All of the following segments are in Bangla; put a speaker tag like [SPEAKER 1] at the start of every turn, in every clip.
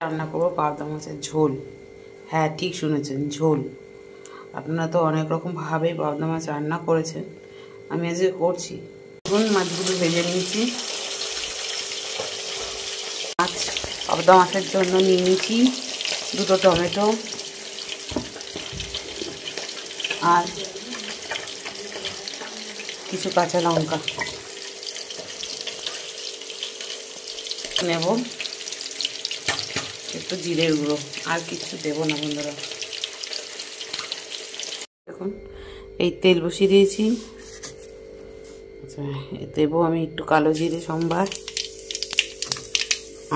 [SPEAKER 1] রান্না করবো পাবদা মাছের ঝোল। হ্যাঁ, ঠিক শুনেছেন, ঝোল। আপনারা তো অনেক রকমভাবেই পাবদা মাছ রান্না করেছেন, আমি আজকে করছি। দেখুন, মাছগুলো ভেজে নিয়েছি। পাবদা মাছের জন্য নিয়ে নিয়েছি 2টো টমেটো আর কিছু কাঁচা লঙ্কা নেব, একটু জিরের গুঁড়ো, আর কিছু দেবো না বন্ধুরা। দেখুন, এই তেল বসিয়ে দিয়েছি। আচ্ছা, দেবো আমি একটু কালো জিরে সম্বার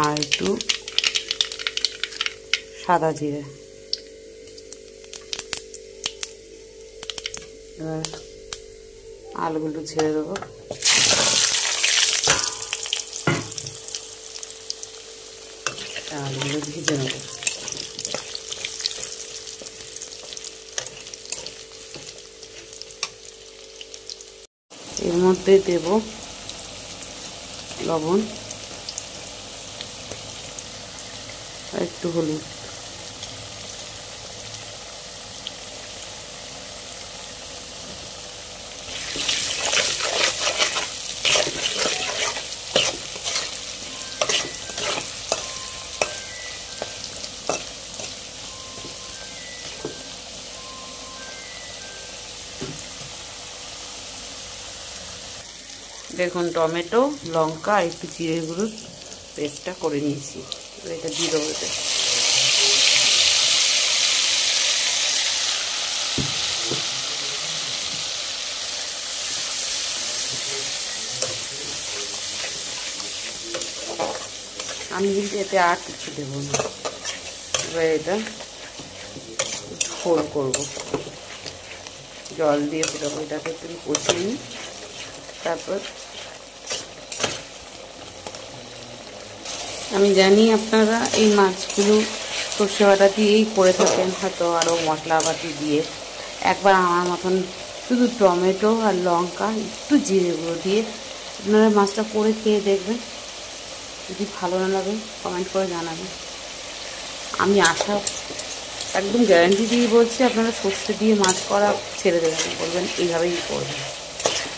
[SPEAKER 1] আর একটু সাদা জিরে। এবার আলুগুলো ছেড়ে দেবো। আলুগুলো ভেজে নেব। এর মধ্যে দেব লবণ আর একটু হলুদ। দেখুন, টমেটো, লঙ্কা আর একটু জিরে গুঁড়ো পেস্টটা করে নিয়েছি। এটা দিয়ে দেবো। আমি কিন্তু এতে আর কিছু দেবো না। এবার এটা ঝোল করবো, জল দিয়ে ফোটাবো। এটাকে একটু কষিয়ে নিই, তারপর আমি জানি আপনারা এই মাছগুলো সর্ষে বাটা দিয়েই করে থাকেন, হয়তো আরও মশলাপাতি দিয়ে। একবার আমার মতন শুধু টমেটো আর লঙ্কা একটু জিরে গুঁড়ো দিয়ে আপনারা মাছটা করে খেয়ে দেখবেন। যদি ভালো না লাগে কমেন্ট করে জানাবেন। আমি একদম গ্যারান্টি দিয়ে বলছি, আপনারা সর্ষে দিয়ে মাছ করা ছেড়ে দেবেন, বলবেন এইভাবেই করবেন।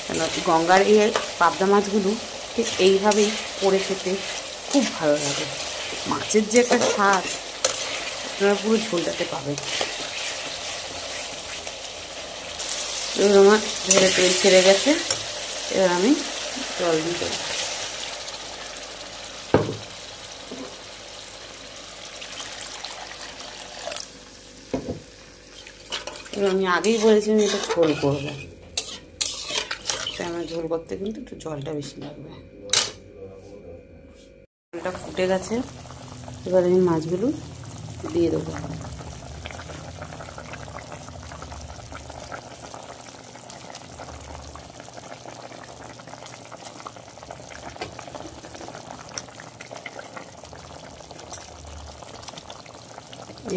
[SPEAKER 1] কেন গঙ্গার এই পাবদা মাছগুলো ঠিক এইভাবেই করে খেতে খুব ভালো লাগে। মাছের যে একটা স্বাদ আপনারা পুরো ঝোলটাতে পাবেন। এবার আমার ধরে তেল ছেড়ে গেছে, এবার আমি জল দিয়ে দেবো। এবার আমি আগেই বলেছিলাম এটা ঝোল করবো, তাই আমার ঝোল করতে কিন্তু একটু জলটা বেশি লাগবে। জলটা ফুটে গেছে, এবার আমি মাছগুলো দিয়ে দেবো।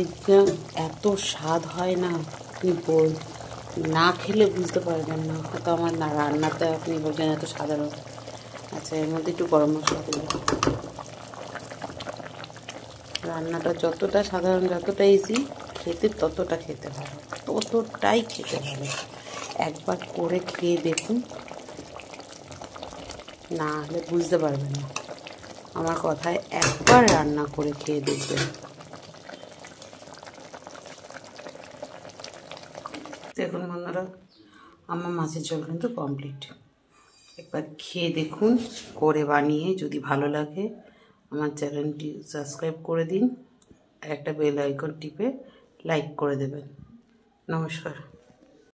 [SPEAKER 1] এটা এত স্বাদ হয় না, আপনি না খেলে বুঝতে পারবেন না। হয়তো আমার না রান্নাতে আপনি বলছেন এত সাধারণ। আচ্ছা, এর মধ্যে একটু গরম মশলা দেবো। রান্নাটা যতটা সাধারণ, যতটা ইজি, খেতে ততটা খেতে ভালো, ততটাই খেতে ভালো। একবার করে খেয়ে দেখুন, না হলে বুঝতে পারবেন না। আমার কথায় একবার রান্না করে খেয়ে দেখবেন। দেখুন বন্ধুরা, আমার মাছের ঝোল কিন্তু কমপ্লিট। একবার খেয়ে দেখুন করে বানিয়ে। যদি ভালো লাগে আমার চ্যানেলটি সাবস্ক্রাইব করে দিন, আর একটা বেল আইকন টিপে লাইক করে দেবেন। নমস্কার।